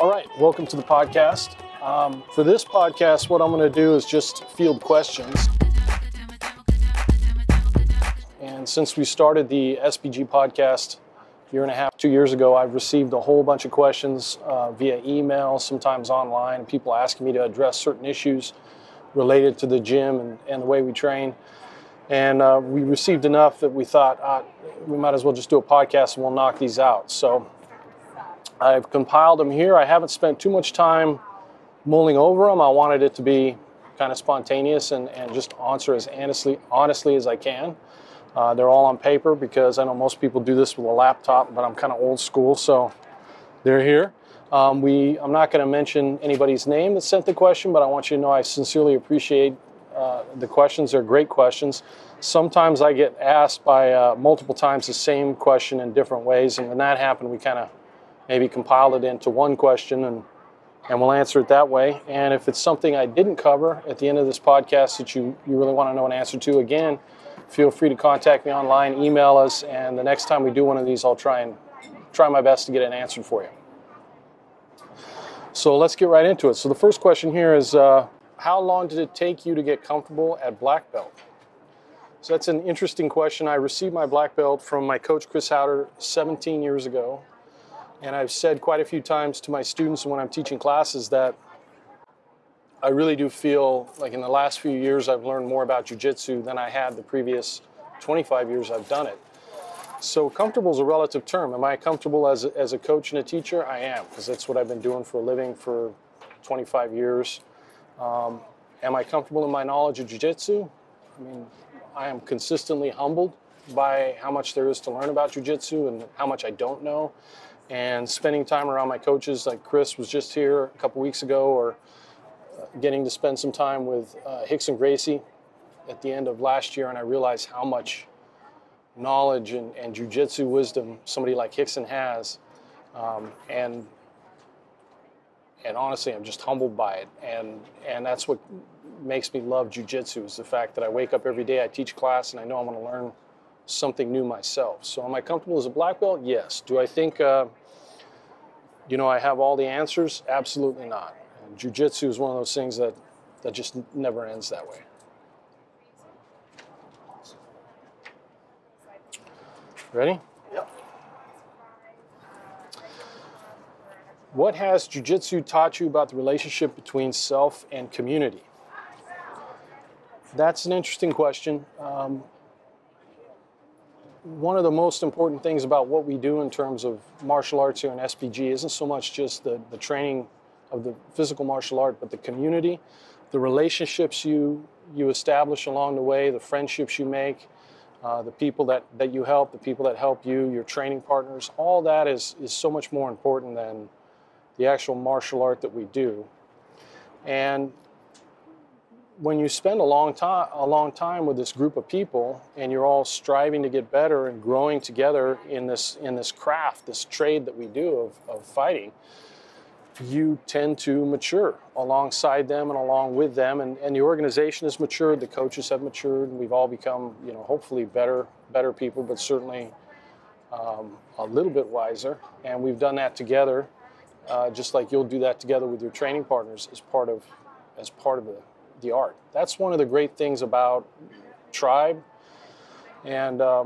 All right, welcome to the podcast. For this podcast, what I'm going to do is just field questions. And since we started the SBG Podcast a year and a half, 2 years ago, I've received a whole bunch of questions via email, sometimes online, and people asking me to address certain issues related to the gym and the way we train. And we received enough that we thought we might as well just do a podcast and we'll knock these out. So I've compiled them here. I haven't spent too much time mulling over them. I wanted it to be kind of spontaneous and just answer as honestly as I can. They're all on paper because I know most people do this with a laptop, but I'm kind of old school, so they're here. I'm not going to mention anybody's name that sent the question, but I want you to know I sincerely appreciate the questions. They're great questions. Sometimes I get asked by multiple times the same question in different ways, and when that happened, we kind of maybe compile it into one question and we'll answer it that way. And if it's something I didn't cover at the end of this podcast that you really want to know an answer to, again, feel free to contact me online, email us, and the next time we do one of these, I'll try my best to get an answer for you. So let's get right into it. So the first question here is, how long did it take you to get comfortable at black belt? So that's an interesting question. I received my black belt from my coach, Chris Howder, 17 years ago. And I've said quite a few times to my students when I'm teaching classes that I really do feel like in the last few years I've learned more about jiu-jitsu than I had the previous 25 years I've done it. So comfortable is a relative term. Am I comfortable as a coach and a teacher? I am, because that's what I've been doing for a living for 25 years. Am I comfortable in my knowledge of jiu-jitsu? I mean, I am consistently humbled by how much there is to learn about jiu-jitsu and how much I don't know. And spending time around my coaches, like Chris was just here a couple weeks ago, or getting to spend some time with Hicks and Gracie at the end of last year, and I realized how much knowledge and jiu-jitsu wisdom somebody like Hickson has. And honestly, I'm just humbled by it. And that's what makes me love jiu-jitsu, is the fact that I wake up every day, I teach class, and I know I'm going to learn something new myself. So am I comfortable as a black belt? Yes. Do I think, I have all the answers? Absolutely not. And jiu-jitsu is one of those things that just never ends that way. Ready? Yep. What has jiu-jitsu taught you about the relationship between self and community? That's an interesting question. One of the most important things about what we do in terms of martial arts here in SBG isn't so much just the training of the physical martial art, but the community, the relationships you establish along the way, the friendships you make, the people that you help, the people that help you, your training partners. All that is so much more important than the actual martial art that we do. And when you spend a long time with this group of people and you're all striving to get better and growing together in this craft, this trade that we do of fighting, you tend to mature alongside them and along with them, and the organization has matured, the coaches have matured, and we've all become, hopefully better people, but certainly a little bit wiser. And we've done that together, just like you'll do that together with your training partners as part of the art. That's one of the great things about tribe. And I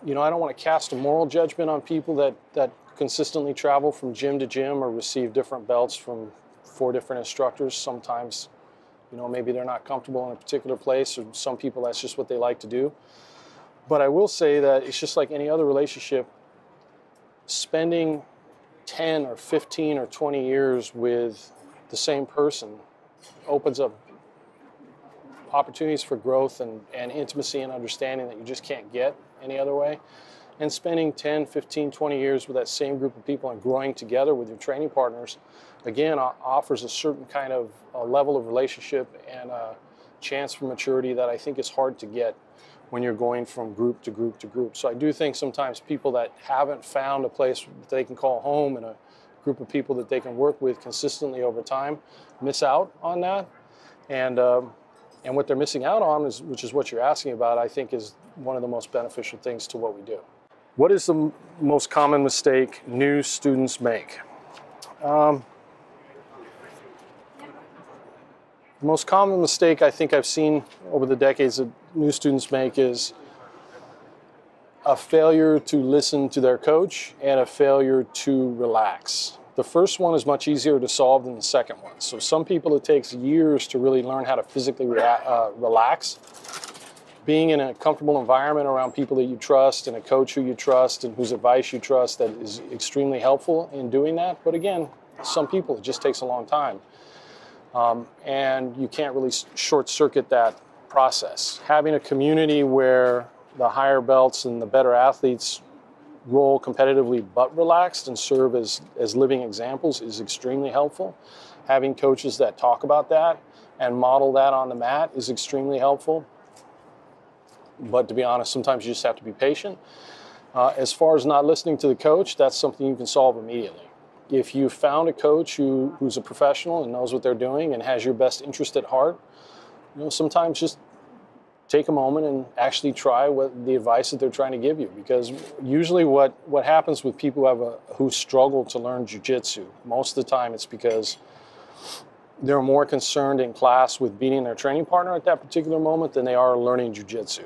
don't want to cast a moral judgment on people that consistently travel from gym to gym or receive different belts from 4 different instructors. Sometimes, maybe they're not comfortable in a particular place, or some people that's just what they like to do. But I will say that it's just like any other relationship. Spending 10 or 15 or 20 years with the same person opens up opportunities for growth and intimacy and understanding that you just can't get any other way. And spending 10, 15, 20 years with that same group of people and growing together with your training partners, again, offers a certain kind of a level of relationship and a chance for maturity that I think is hard to get when you're going from group to group to group. So I do think sometimes people that haven't found a place that they can call home and a group of people that they can work with consistently over time miss out on that. And what they're missing out on, which is what you're asking about, I think is one of the most beneficial things to what we do. What is the most common mistake new students make? The most common mistake I think I've seen over the decades that new students make is a failure to listen to their coach and a failure to relax. The first one is much easier to solve than the second one. So some people, it takes years to really learn how to physically relax. Being in a comfortable environment around people that you trust and a coach who you trust and whose advice you trust, that is extremely helpful in doing that. But again, some people, it just takes a long time. And you can't really short-circuit that process. Having a community where the higher belts and the better athletes roll competitively but relaxed and serve as living examples is extremely helpful. Having coaches that talk about that and model that on the mat is extremely helpful. But to be honest, sometimes you just have to be patient. As far as not listening to the coach, that's something you can solve immediately. If you found a coach who's a professional and knows what they're doing and has your best interest at heart, sometimes just take a moment and actually try what the advice that they're trying to give you. Because usually what happens with people who struggle to learn jiu-jitsu, most of the time it's because they're more concerned in class with beating their training partner at that particular moment than they are learning jiu-jitsu.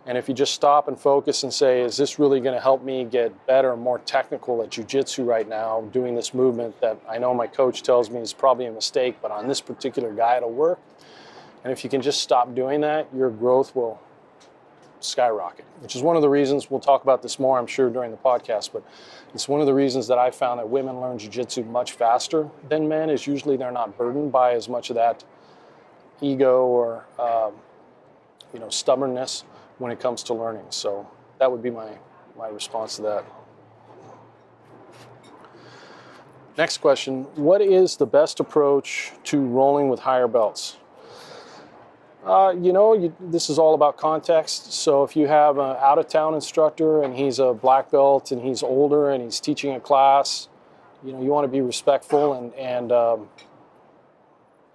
And if you just stop and focus and say, is this really going to help me get better, more technical at jiu-jitsu right now, doing this movement that I know my coach tells me is probably a mistake, but on this particular guy it'll work. And if you can just stop doing that, your growth will skyrocket, which is one of the reasons, we'll talk about this more, I'm sure, during the podcast, but it's one of the reasons that I found that women learn jiu-jitsu much faster than men, is usually they're not burdened by as much of that ego or stubbornness when it comes to learning. So that would be my response to that. Next question, what is the best approach to rolling with higher belts? This is all about context. So if you have an out-of-town instructor and he's a black belt and he's older and he's teaching a class, you want to be respectful and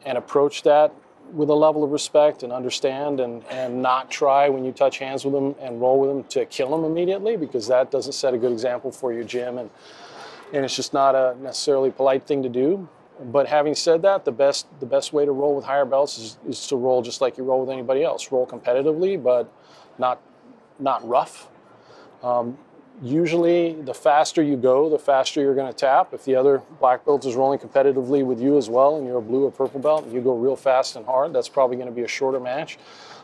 approach that with a level of respect and understand and not try when you touch hands with them and roll with them to kill them immediately, because that doesn't set a good example for your gym and it's just not a necessarily polite thing to do. But having said that, the best way to roll with higher belts is to roll just like you roll with anybody else. Roll competitively, but not rough. Usually, the faster you go, the faster you're going to tap. If the other black belt is rolling competitively with you as well, and you're a blue or purple belt, and you go real fast and hard, that's probably going to be a shorter match.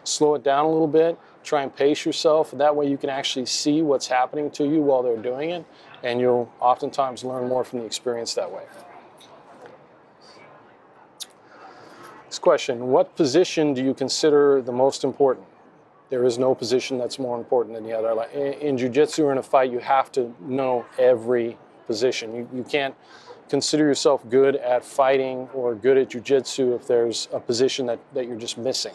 Slow it down a little bit. Try and pace yourself. That way you can actually see what's happening to you while they're doing it, and you'll oftentimes learn more from the experience that way. Next question, what position do you consider the most important? There is no position that's more important than the other. In jiu-jitsu or in a fight, you have to know every position. You can't consider yourself good at fighting or good at jiu-jitsu if there's a position that you're just missing.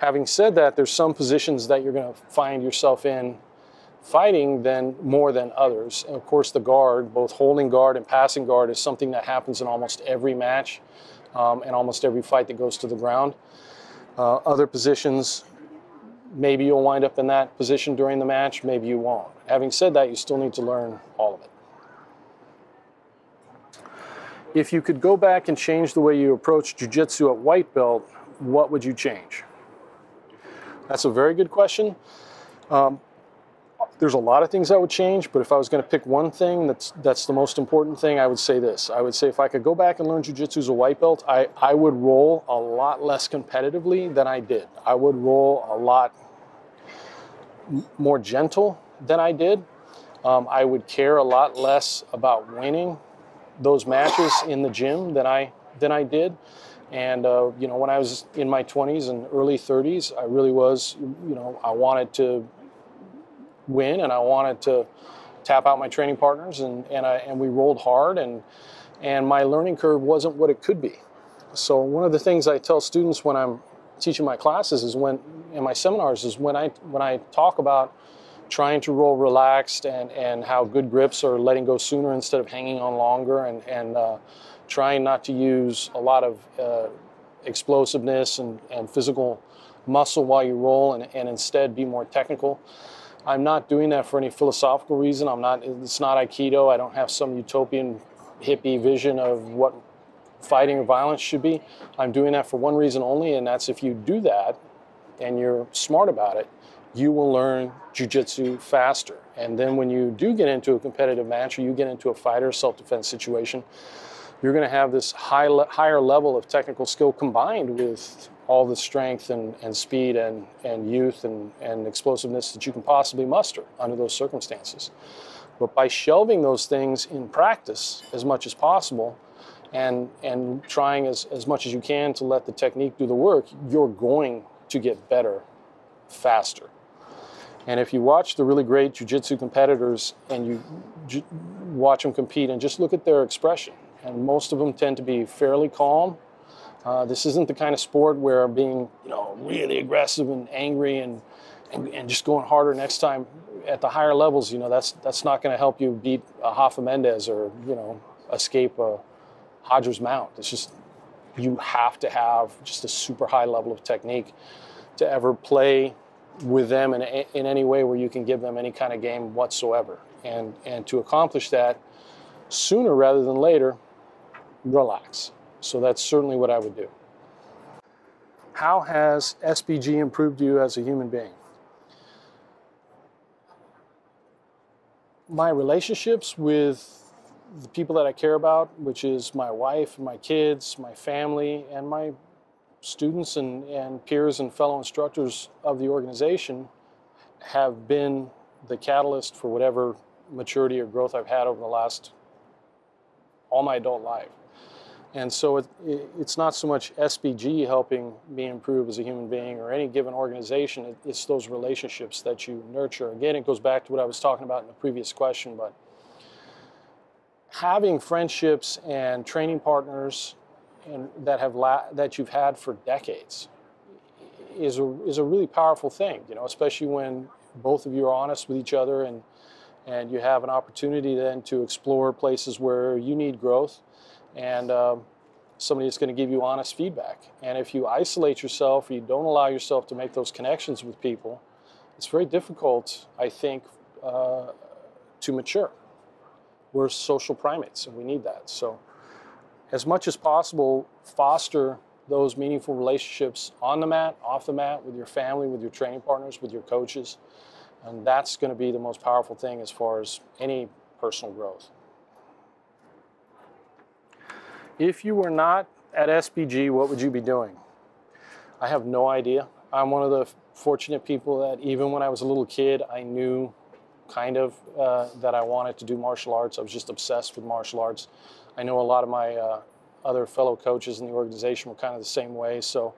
Having said that, there's some positions that you're going to find yourself in fighting more than others. And of course, the guard, both holding guard and passing guard, is something that happens in almost every match and almost every fight that goes to the ground. Other positions, maybe you'll wind up in that position during the match, maybe you won't. Having said that, you still need to learn all of it. If you could go back and change the way you approach jiu-jitsu at white belt, what would you change? That's a very good question. There's a lot of things I would change, but if I was going to pick one thing that's the most important thing, I would say this. I would say if I could go back and learn jiu-jitsu as a white belt, I would roll a lot less competitively than I did. I would roll a lot more gentle than I did. I would care a lot less about winning those matches in the gym than I did. And, when I was in my 20s and early 30s, I really was, I wanted to win and I wanted to tap out my training partners and we rolled hard and my learning curve wasn't what it could be. So one of the things I tell students when I'm teaching my classes in my seminars is when I talk about trying to roll relaxed and how good grips are letting go sooner instead of hanging on longer and trying not to use a lot of explosiveness and physical muscle while you roll and instead be more technical. I'm not doing that for any philosophical reason. It's not Aikido. I don't have some utopian hippie vision of what fighting or violence should be. I'm doing that for one reason only, and that's if you do that and you're smart about it, you will learn jiu-jitsu faster. And then when you do get into a competitive match or you get into a fight or self-defense situation, you're going to have this higher level of technical skill combined with all the strength and speed and youth and explosiveness that you can possibly muster under those circumstances. But by shelving those things in practice as much as possible and trying as much as you can to let the technique do the work, you're going to get better faster. And if you watch the really great jiu-jitsu competitors and you watch them compete and just look at their expression, and most of them tend to be fairly calm. This isn't the kind of sport where being, really aggressive and angry and just going harder next time at the higher levels, that's not going to help you beat a Rafa Mendes or, escape a Hodger's Mount. It's just, you have to have just a super high level of technique to ever play with them in any way where you can give them any kind of game whatsoever. And to accomplish that sooner rather than later, relax. So that's certainly what I would do. How has SBG improved you as a human being? My relationships with the people that I care about, which is my wife, my kids, my family, and my students and peers and fellow instructors of the organization, have been the catalyst for whatever maturity or growth I've had over all my adult life. And so it's not so much SBG helping me improve as a human being or any given organization, it's those relationships that you nurture. Again, it goes back to what I was talking about in the previous question, but having friendships and training partners that you've had for decades is a really powerful thing, especially when both of you are honest with each other and you have an opportunity then to explore places where you need growth and somebody that's going to give you honest feedback. And if you isolate yourself or you don't allow yourself to make those connections with people, it's very difficult, I think, to mature. We're social primates and we need that. So as much as possible, foster those meaningful relationships on the mat, off the mat, with your family, with your training partners, with your coaches. And that's going to be the most powerful thing as far as any personal growth. If you were not at SBG, what would you be doing? I have no idea. I'm one of the fortunate people that even when I was a little kid, I knew kind of that I wanted to do martial arts. I was just obsessed with martial arts. I know a lot of my other fellow coaches in the organization were kind of the same way. So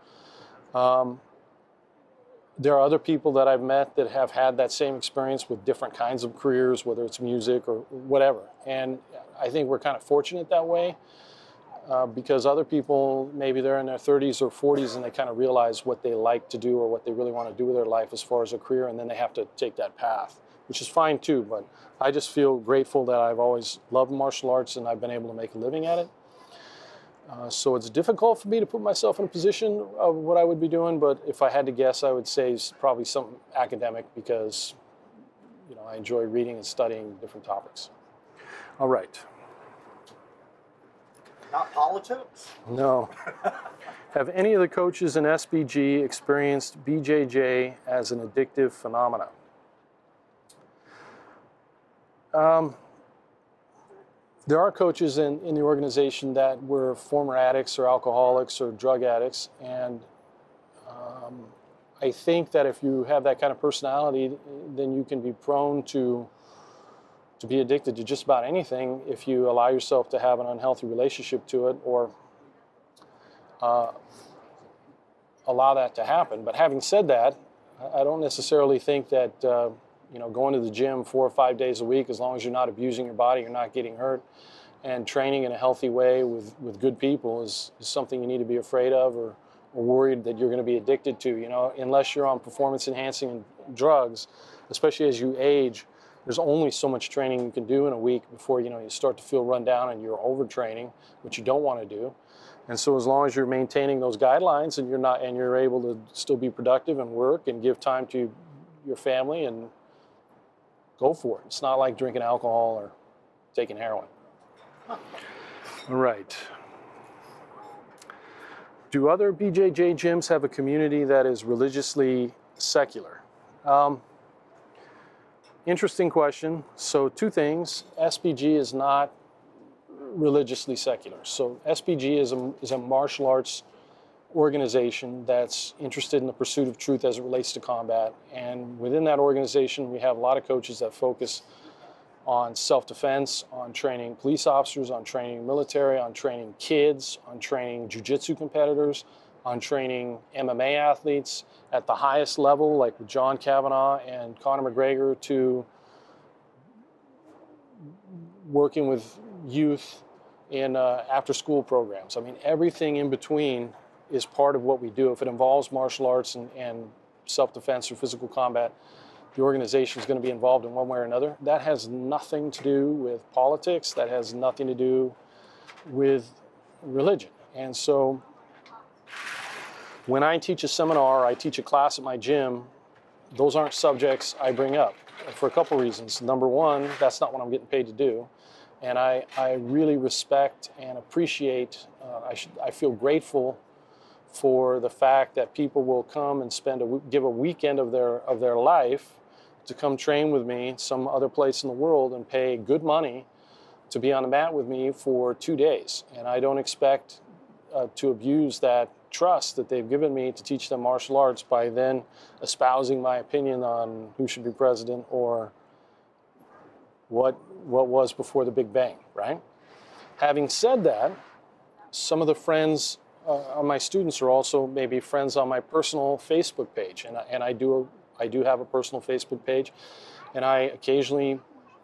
there are other people that I've met that have had that same experience with different kinds of careers, whether it's music or whatever. And I think we're kind of fortunate that way because other people, maybe they're in their 30s or 40s and they kind of realize what they like to do or what they really want to do with their life as far as a career, and then they have to take that path, which is fine too. But I just feel grateful that I've always loved martial arts and I've been able to make a living at it. So it's difficult for me to put myself in a position of what I would be doing, but if I had to guess, I would say it's probably something academic because, I enjoy reading and studying different topics. All right. Not politics? No. Have any of the coaches in SBG experienced BJJ as an addictive phenomenon? There are coaches in the organization that were former addicts or alcoholics or drug addicts, and I think that if you have that kind of personality, then you can be prone to be addicted to just about anything if you allow yourself to have an unhealthy relationship to it or allow that to happen. But having said that, I don't necessarily think that going to the gym 4 or 5 days a week, as long as you're not abusing your body, you're not getting hurt, and training in a healthy way with good people is something you need to be afraid of or worried that you're going to be addicted to. Unless you're on performance-enhancing drugs, especially as you age, there's only so much training you can do in a week before you start to feel run down and you're overtraining, which you don't want to do. And so as long as you're maintaining those guidelines and you're able to still be productive and work and give time to your family, and go for it. It's not like drinking alcohol or taking heroin. All right. Do other BJJ gyms have a community that is religiously secular? Interesting question. So two things. SBG is not religiously secular. So SBG is a martial arts organization that's interested in the pursuit of truth as it relates to combat. And within that organization, we have a lot of coaches that focus on self-defense, on training police officers, on training military, on training kids, on training jiu-jitsu competitors, on training MMA athletes at the highest level, like with John Kavanaugh and Conor McGregor, to working with youth in after-school programs. I mean, everything in between is part of what we do. If it involves martial arts and self-defense or physical combat, the organization is going to be involved in one way or another. That has nothing to do with politics. That has nothing to do with religion. And so when I teach a seminar, I teach a class at my gym, those aren't subjects I bring up for a couple reasons. Number one, that's not what I'm getting paid to do. And I really respect and appreciate, I feel grateful for the fact that people will come and give a weekend of their life to come train with me some other place in the world and pay good money to be on the mat with me for 2 days. And I don't expect to abuse that trust that they've given me to teach them martial arts by then espousing my opinion on who should be president or what was before the Big Bang, right? Having said that, some of the friends my students are also maybe friends on my personal Facebook page, and I do have a personal Facebook page, and I occasionally,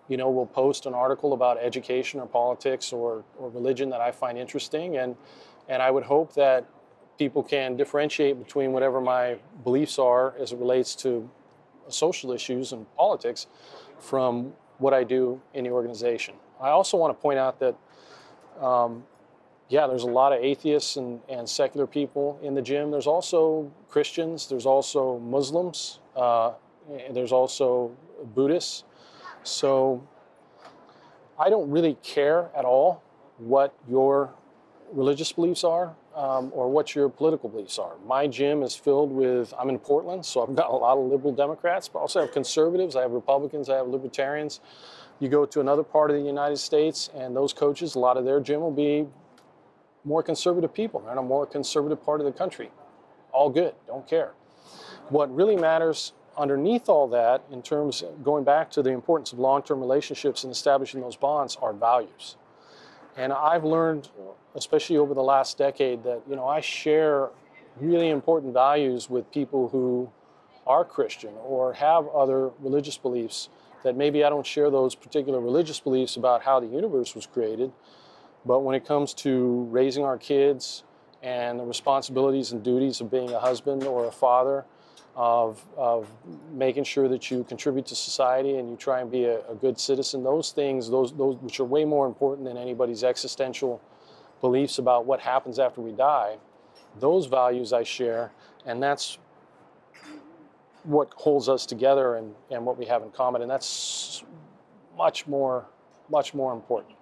will post an article about education or politics or religion that I find interesting, and I would hope that people can differentiate between whatever my beliefs are as it relates to social issues and politics from what I do in the organization. I also want to point out that there's a lot of atheists and secular people in the gym. There's also Christians, there's also Muslims, and there's also Buddhists. So I don't really care at all what your religious beliefs are or what your political beliefs are. My gym is filled with, I'm in Portland, so I've got a lot of liberal Democrats, but I also have conservatives, I have Republicans, I have libertarians. You go to another part of the United States and those coaches, a lot of their gym will be more conservative people. They're in a more conservative part of the country. All good, don't care. What really matters underneath all that, in terms of going back to the importance of long-term relationships and establishing those bonds, are values. And I've learned, especially over the last decade, that I share really important values with people who are Christian or have other religious beliefs, that maybe I don't share those particular religious beliefs about how the universe was created. But when it comes to raising our kids and the responsibilities and duties of being a husband or a father, of making sure that you contribute to society and you try and be a good citizen, those things, those which are way more important than anybody's existential beliefs about what happens after we die, those values I share, and that's what holds us together and what we have in common, and that's much more important.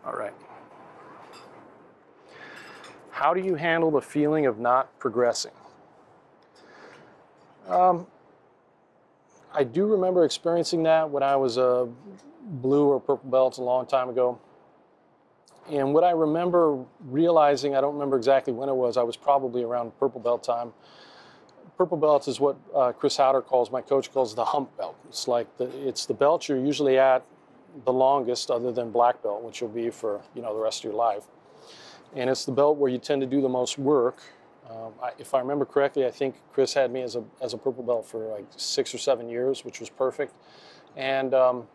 All right. How do you handle the feeling of not progressing? I do remember experiencing that when I was a blue or purple belt a long time ago. And what I remember realizing, I don't remember exactly when it was, I was probably around purple belt time. Purple belt is what Chris Howder my coach calls the hump belt. It's like it's the belt you're usually at the longest, other than black belt, which you'll be for the rest of your life. And it's the belt where you tend to do the most work. If I remember correctly, I think Chris had me as a purple belt for like 6 or 7 years, which was perfect. And the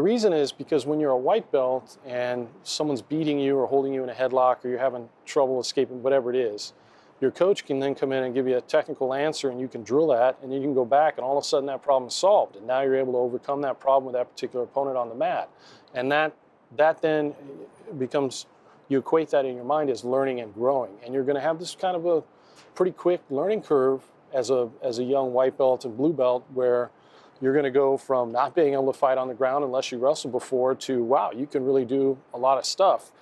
reason is because when you're a white belt and someone's beating you or holding you in a headlock or you're having trouble escaping, whatever it is, your coach can then come in and give you a technical answer, and you can drill that, and then you can go back, and all of a sudden that problem is solved. And now you're able to overcome that problem with that particular opponent on the mat. And that then becomes, you equate that in your mind as learning and growing. And you're going to have this kind of a pretty quick learning curve as a young white belt and blue belt, where You're going to go from not being able to fight on the ground unless you wrestled before to, wow, you can really do a lot of stuff.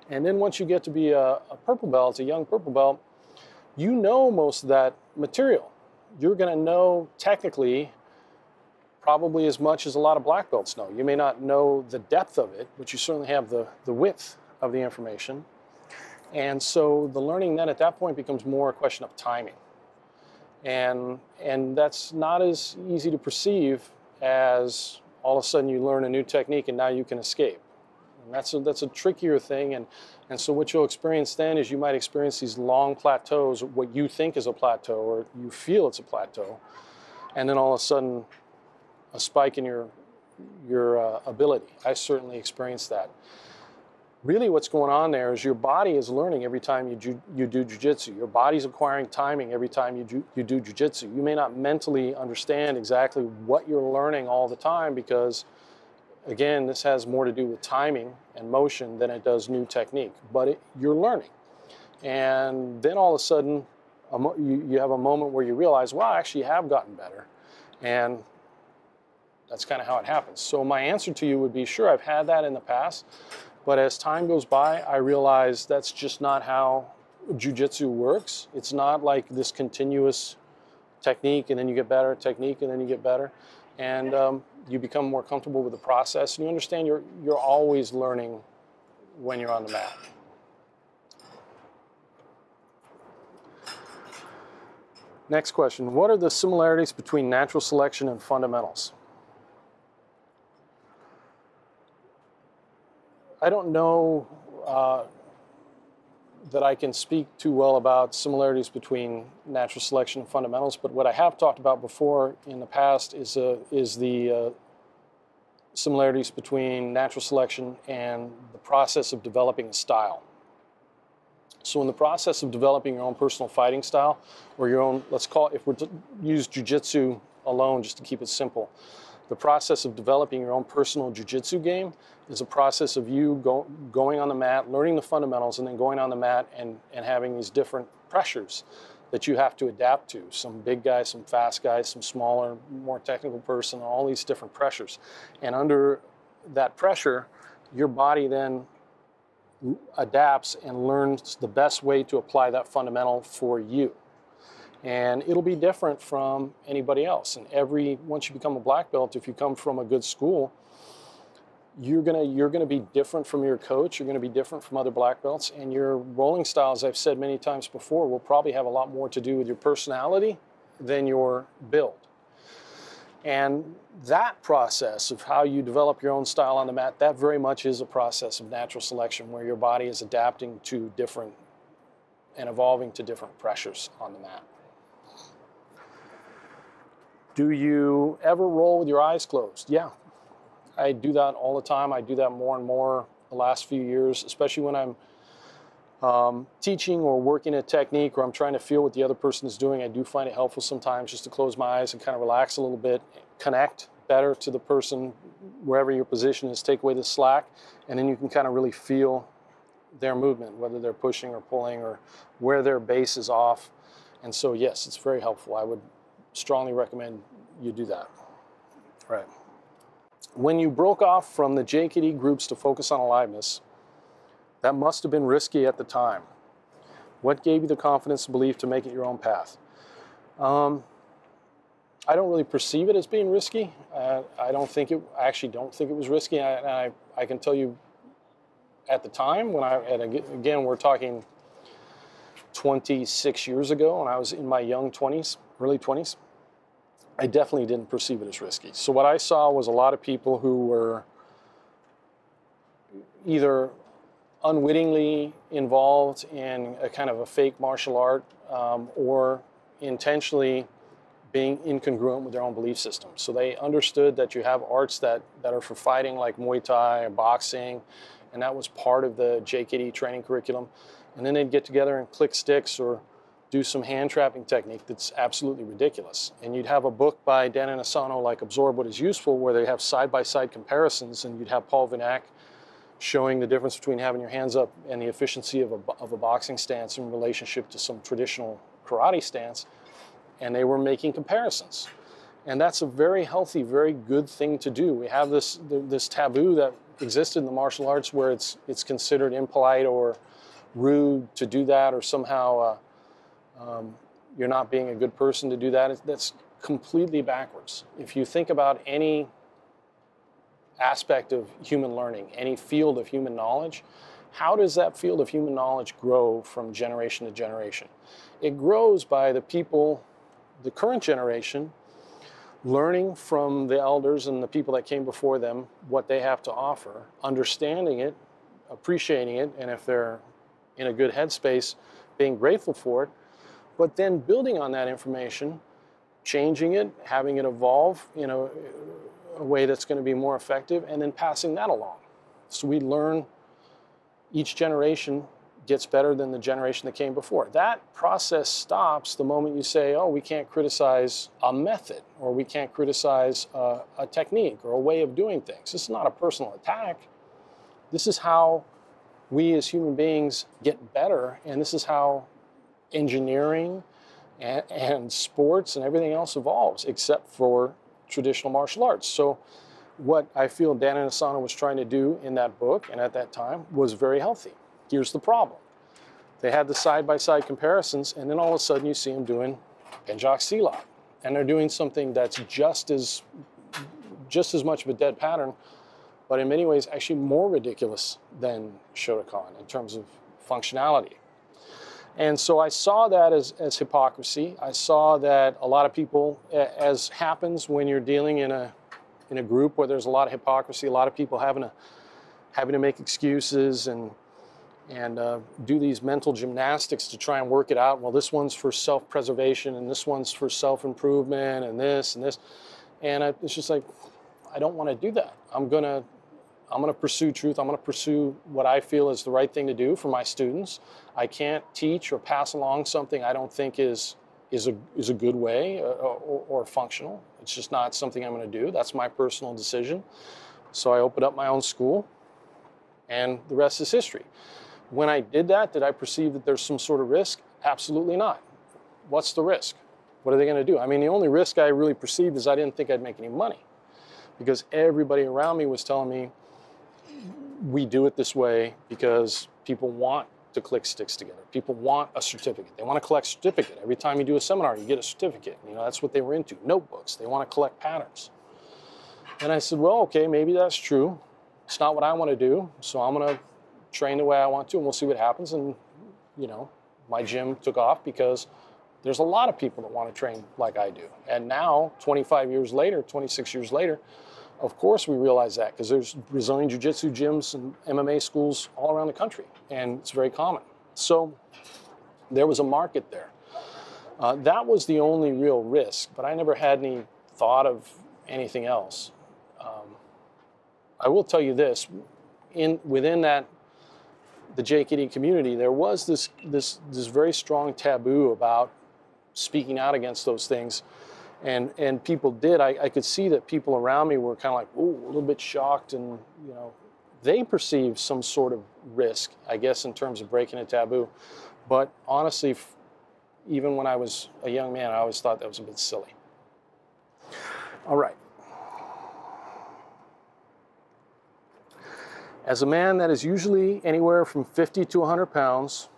And then once you get to be a purple belt, a young purple belt, you know most of that material. You're going to know technically probably as much as a lot of black belts know. You may not know the depth of it, but you certainly have the width of the information. And so the learning then at that point becomes more a question of timing. And that's not as easy to perceive as all of a sudden you learn a new technique and now you can escape. And that's a trickier thing. And so what you'll experience then is you might experience these long plateaus, what you think is a plateau or you feel it's a plateau. And then all of a sudden a spike in your ability. I certainly experienced that. Really what's going on there is your body is learning every time you do jiu-jitsu. Your body's acquiring timing every time you do jiu-jitsu. You may not mentally understand exactly what you're learning all the time because, again, this has more to do with timing and motion than it does new technique. But you're learning. And then all of a sudden, you have a moment where you realize, wow, I actually have gotten better. And that's kind of how it happens. So my answer to you would be, sure, I've had that in the past. But as time goes by, I realize that's just not how jiu-jitsu works. It's not like this continuous technique and then you get better, technique and then you get better. And you become more comfortable with the process. And you understand you're always learning when you're on the mat. Next question. What are the similarities between natural selection and fundamentals? I don't know that I can speak too well about similarities between natural selection and fundamentals, but what I have talked about before in the past is the similarities between natural selection and the process of developing a style. So in the process of developing your own personal fighting style, or your own, let's call it, if we're to use jiu-jitsu alone just to keep it simple, the process of developing your own personal jiu-jitsu game is a process of you going on the mat, learning the fundamentals, and then going on the mat and having these different pressures that you have to adapt to. Some big guys, some fast guys, some smaller, more technical person, all these different pressures. And under that pressure, your body then adapts and learns the best way to apply that fundamental for you. And it'll be different from anybody else. And once you become a black belt, if you come from a good school, you're gonna be different from your coach. You're gonna be different from other black belts, and your rolling style, as I've said many times before, will probably have a lot more to do with your personality than your build. And that process of how you develop your own style on the mat, that very much is a process of natural selection, where your body is adapting to different and evolving to different pressures on the mat. Do you ever roll with your eyes closed? Yeah, I do that all the time. I do that more and more the last few years, especially when I'm teaching or working a technique or I'm trying to feel what the other person is doing. I do find it helpful sometimes just to close my eyes and kind of relax a little bit, connect better to the person wherever your position is, take away the slack, and then you can kind of really feel their movement, whether they're pushing or pulling or where their base is off. And so, yes, it's very helpful. I would strongly recommend you do that. Right. When you broke off from the JKD groups to focus on aliveness, that must have been risky at the time. What gave you the confidence and belief to make it your own path? I don't really perceive it as being risky. I actually don't think it was risky. I can tell you at the time and again, we're talking 26 years ago when I was in my young 20s, early 20s, I definitely didn't perceive it as risky. So what I saw was a lot of people who were either unwittingly involved in a kind of a fake martial art or intentionally being incongruent with their own belief system. So they understood that you have arts that are for fighting, like Muay Thai or boxing, and that was part of the JKD training curriculum. And then they'd get together and click sticks or do some hand trapping technique that's absolutely ridiculous. And you'd have a book by Dan and Asano like Absorb What Is Useful, where they have side-by-side comparisons, and you'd have Paul Vinak showing the difference between having your hands up and the efficiency of a boxing stance in relationship to some traditional karate stance. And they were making comparisons. And that's a very healthy, very good thing to do. We have this taboo that existed in the martial arts where it's considered impolite or rude to do that, or somehow you're not being a good person to do that. That's completely backwards. If you think about any aspect of human learning, any field of human knowledge, how does that field of human knowledge grow from generation to generation? It grows by the people, the current generation, learning from the elders and the people that came before them what they have to offer, understanding it, appreciating it, and if they're in a good headspace, being grateful for it, but then building on that information, changing it, having it evolve in a way that's going to be more effective, and then passing that along. So we learn, each generation gets better than the generation that came before. That process stops the moment you say, oh, we can't criticize a method, or we can't criticize a technique or a way of doing things. This is not a personal attack. This is how we as human beings get better, and this is how engineering and sports and everything else evolves, except for traditional martial arts. So what I feel Dan Inosanto was trying to do in that book and at that time was very healthy. Here's the problem. They had the side-by-side comparisons, and then all of a sudden you see them doing Penjak Silat. And they're doing something that's just as much of a dead pattern, but in many ways actually more ridiculous than Shotokan in terms of functionality. And so I saw that as hypocrisy. I saw that a lot of people, as happens when you're dealing in a group where there's a lot of hypocrisy, a lot of people having to make excuses and do these mental gymnastics to try and work it out. Well, this one's for self-preservation, and this one's for self-improvement, and this and this. And it's just like, I don't want to do that. I'm gonna pursue truth. I'm gonna pursue what I feel is the right thing to do for my students. I can't teach or pass along something I don't think is a good way or functional. It's just not something I'm gonna do. That's my personal decision. So I opened up my own school, and the rest is history. When I did that, did I perceive that there's some sort of risk? Absolutely not. What's the risk? What are they going to do? I mean, the only risk I really perceived is I didn't think I'd make any money, because everybody around me was telling me, we do it this way because people want to click sticks together. People want a certificate. They want to collect a certificate. Every time you do a seminar, you get a certificate. You know, that's what they were into. Notebooks. They want to collect patterns. And I said, well, okay, maybe that's true. It's not what I want to do, so I'm going to train the way I want to, and we'll see what happens. And, you know, my gym took off because there's a lot of people that want to train like I do. And now, 25 years later, 26 years later, of course we realize that, because there's Brazilian Jiu-Jitsu gyms and MMA schools all around the country, and it's very common. So there was a market there. That was the only real risk, but I never had any thought of anything else. I will tell you this, within the JKD community, there was this very strong taboo about speaking out against those things, and people did. I could see that people around me were kind of like, ooh, a little bit shocked, and you know, they perceived some sort of risk, I guess, in terms of breaking a taboo. But honestly, even when I was a young man, I always thought that was a bit silly. All right. As a man that is usually anywhere from 50 to 100 pounds,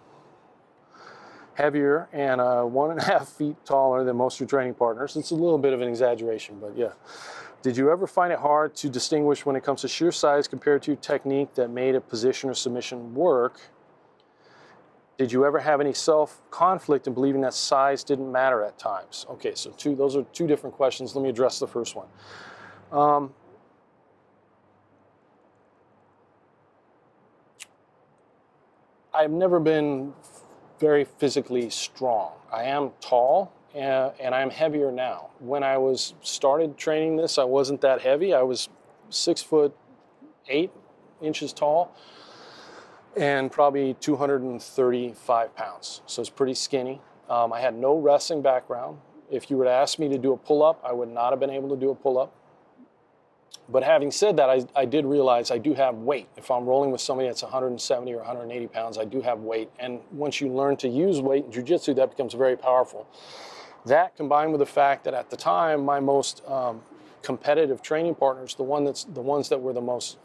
heavier, and 1.5 feet taller than most of your training partners, it's a little bit of an exaggeration, but yeah. Did you ever find it hard to distinguish when it comes to sheer size compared to technique that made a position or submission work? Did you ever have any self-conflict in believing that size didn't matter at times? Okay, so those are two different questions. Let me address the first one. I've never been very physically strong. I am tall, and I'm heavier now. When I started training this, I wasn't that heavy. I was 6'8" tall and probably 235 pounds. So it's pretty skinny. I had no wrestling background. If you were to ask me to do a pull-up, I would not have been able to do a pull-up. But having said that, I did realize I do have weight. If I'm rolling with somebody that's 170 or 180 pounds, I do have weight. And once you learn to use weight in jiu-jitsu, that becomes very powerful. That combined with the fact that at the time, my most competitive training partners, the ones that were the most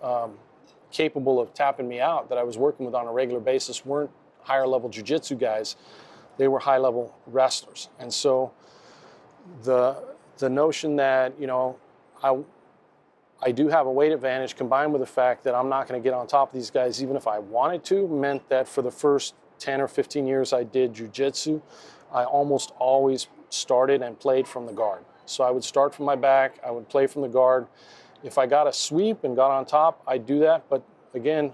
capable of tapping me out, that I was working with on a regular basis, weren't higher level jiu-jitsu guys. They were high level wrestlers. And so the notion that, I do have a weight advantage combined with the fact that I'm not going to get on top of these guys even if I wanted to, meant that for the first 10 or 15 years I did jiu-jitsu, I almost always started and played from the guard. So I would start from my back, I would play from the guard. If I got a sweep and got on top, I'd do that. But again,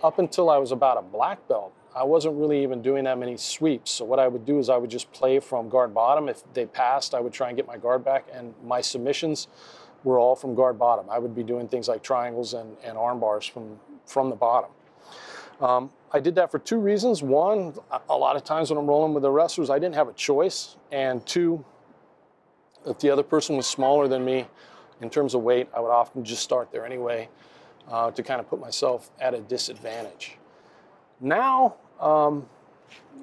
up until I was about a black belt, I wasn't really even doing that many sweeps. So what I would do is I would just play from guard bottom. If they passed, I would try and get my guard back, and my submissions were all from guard bottom. I would be doing things like triangles and arm bars from the bottom. I did that for two reasons. One, a lot of times when I'm rolling with the wrestlers, I didn't have a choice. And two, if the other person was smaller than me in terms of weight, I would often just start there anyway to kind of put myself at a disadvantage. Now,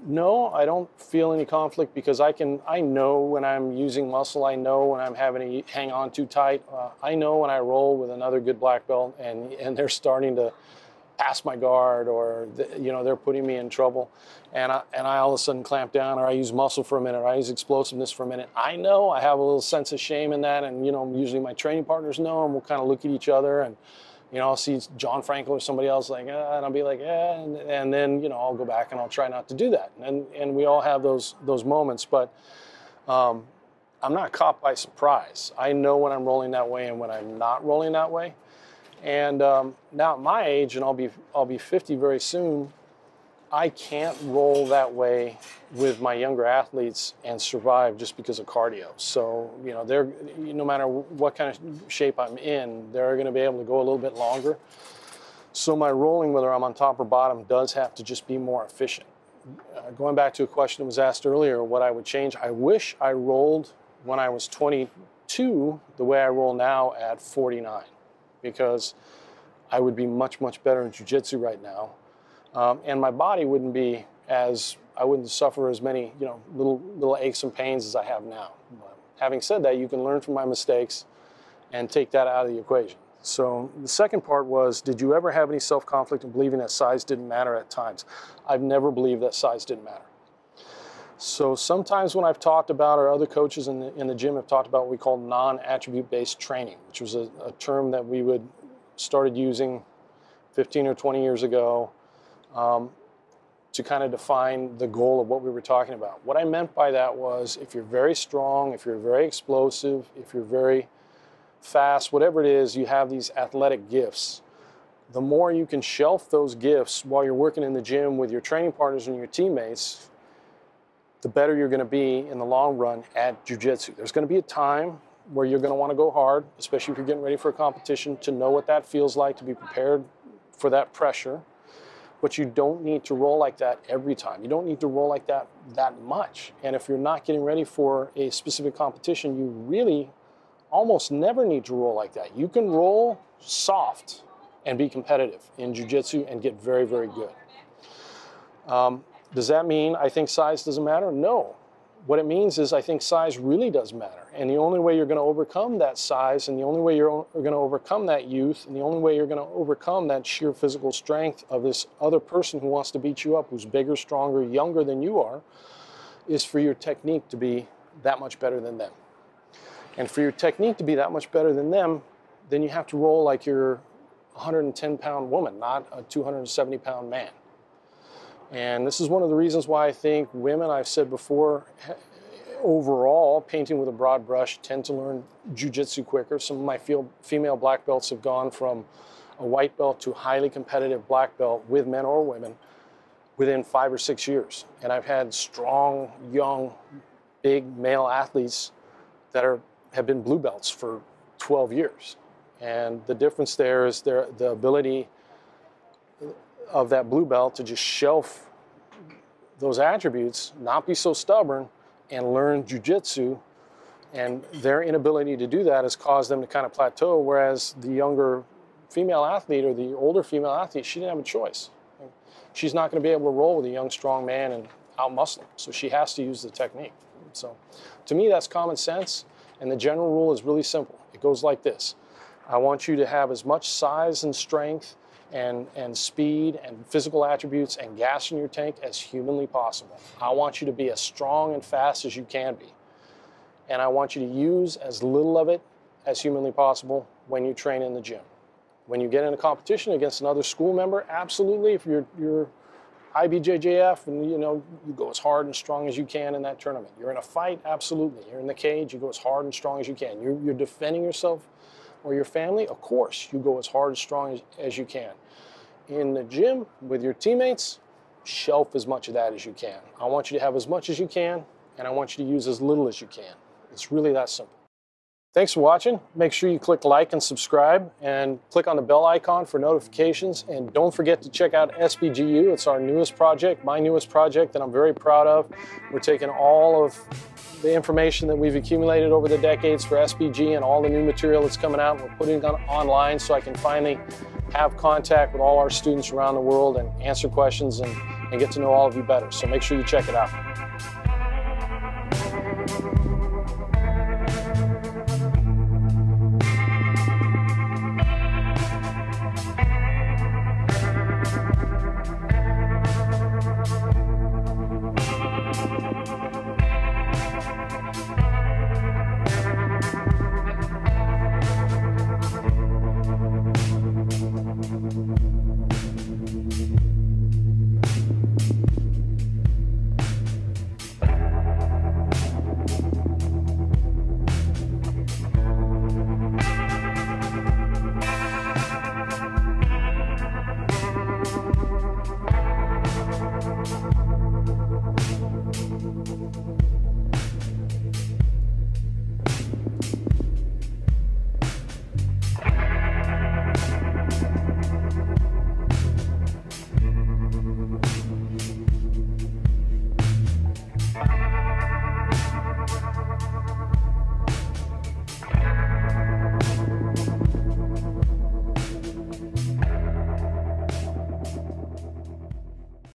no, I don't feel any conflict because I know when I'm using muscle, I know when I'm having to hang on too tight. I know when I roll with another good black belt and they're starting to pass my guard, or they're putting me in trouble, and I all of a sudden clamp down, or I use muscle for a minute, or I use explosiveness for a minute. I know I have a little sense of shame in that, and usually my training partners know, and we'll kind of look at each other, and I'll see John Frankel or somebody else and I'll be like, and then I'll go back and I'll try not to do that, and we all have those moments, but I'm not caught by surprise. I know when I'm rolling that way and when I'm not rolling that way. And now at my age, and I'll be 50 very soon, I can't roll that way with my younger athletes and survive just because of cardio. So they're, no matter what kind of shape I'm in, they're going to be able to go a little bit longer. So my rolling, whether I'm on top or bottom, does have to just be more efficient. Going back to a question that was asked earlier, what I would change, I wish I rolled when I was 22 the way I roll now at 49. Because I would be much, much better in jiu-jitsu right now. And my body wouldn't I wouldn't suffer as many, little aches and pains as I have now. But having said that, you can learn from my mistakes and take that out of the equation. So the second part was, did you ever have any self-conflict in believing that size didn't matter at times? I've never believed that size didn't matter. So sometimes when I've talked about, or other coaches in the gym have talked about what we call non-attribute based training, which was a term that we started using 15 or 20 years ago to kind of define the goal of what we were talking about. What I meant by that was, if you're very strong, if you're very explosive, if you're very fast, whatever it is, you have these athletic gifts. The more you can shelf those gifts while you're working in the gym with your training partners and your teammates, the better you're going to be in the long run at jiu-jitsu. There's going to be a time where you're going to want to go hard, especially if you're getting ready for a competition, to know what that feels like, to be prepared for that pressure. But you don't need to roll like that every time. You don't need to roll like that much. And if you're not getting ready for a specific competition, you really almost never need to roll like that. You can roll soft and be competitive in jiu-jitsu and get very, very good. Does that mean I think size doesn't matter? No. What it means is I think size really does matter. And the only way you're going to overcome that size, and the only way you're going to overcome that youth, and the only way you're going to overcome that sheer physical strength of this other person who wants to beat you up, who's bigger, stronger, younger than you are, is for your technique to be that much better than them. And for your technique to be that much better than them, then you have to roll like you're a 110-pound woman, not a 270-pound man. And this is one of the reasons why I think women, I've said before, overall, painting with a broad brush, tend to learn jiu-jitsu quicker. Some of my female black belts have gone from a white belt to highly competitive black belt with men or women within 5 or 6 years. And I've had strong, young, big male athletes that have been blue belts for 12 years. And the difference there is the ability of that blue belt to just shelf those attributes, not be so stubborn, and learn jiu-jitsu. And their inability to do that has caused them to kind of plateau, whereas the younger female athlete or the older female athlete, she didn't have a choice. She's not going to be able to roll with a young, strong man and out-muscle him, so she has to use the technique. So to me, that's common sense. And the general rule is really simple. It goes like this. I want you to have as much size and strength and speed and physical attributes and gas in your tank as humanly possible. I want you to be as strong and fast as you can be. And I want you to use as little of it as humanly possible when you train in the gym. When you get in a competition against another school member, absolutely, if you're IBJJF and you go as hard and strong as you can in that tournament. You're in a fight, absolutely. You're in the cage, you go as hard and strong as you can. You're defending yourself or your family, of course, you go as hard and strong as you can. In the gym with your teammates, shelf as much of that as you can. I want you to have as much as you can, and I want you to use as little as you can. It's really that simple. Thanks for watching. Make sure you click like and subscribe and click on the bell icon for notifications. And don't forget to check out SBGU. It's our newest project, my newest project that I'm very proud of. We're taking all of the information that we've accumulated over the decades for SBG and all the new material that's coming out. We're putting it online so I can finally have contact with all our students around the world and answer questions and get to know all of you better. So make sure you check it out.